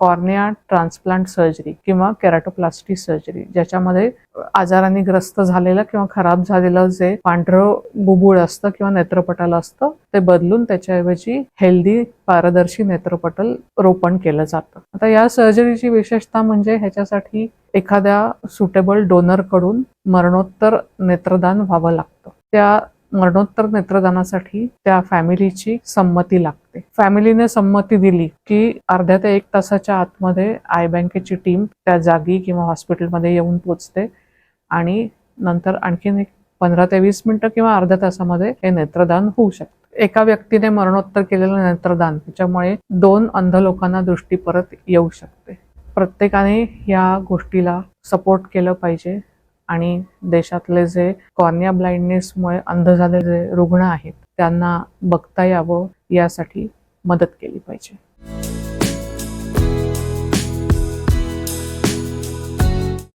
Cornea transplant surgery किंवा keratoplasty surgery, ज्याच्यामध्ये आजाराने ग्रस्त झालेलं किंवा खराब झालेलं जे पांढरं बुबुळ असतं किंवा नेत्रपटल असतं ते बदलून त्याच्याऐवजी हेल्दी पारदर्शी नेत्रपटल रोपण केलं जातं. आता या सर्जरीची विशेषता म्हणजे ह्याच्यासाठी एखाद्या सुटेबल डोनर कडून मरणोत्तर नेत्रदान व्हावं लागतं. त्या मरणोत्तर नेत्रदानासाठी त्या फॅमिलीची संमती लागते. फॅमिलीने संमती दिली की अर्ध्या ते 1 तासाच्या आतमध्ये आय बँकेची टीम त्या जागी किंवा हॉस्पिटलमध्ये येऊन पोहोचते आणि नंतर आणखीन 15 ते 20 मिनिटं किंवा अर्ध्या तासामध्ये हे नेत्रदान होऊ शकतं. एका व्यक्तीने मरणोत्तर केलेलं नेत्रदान त्याच्यामुळे 2 अंध लोकांना दृष्टी परत येऊ शकते. प्रत्येकाने या गोष्टीला सपोर्ट केलं पाहिजे आणि देशातले जे कॉर्निया ब्लाइंडनेसमुळे अंध झालेले जे रुग्ण आहेत त्यांना बघता यावं यासाठी मदत केली पाहिजे.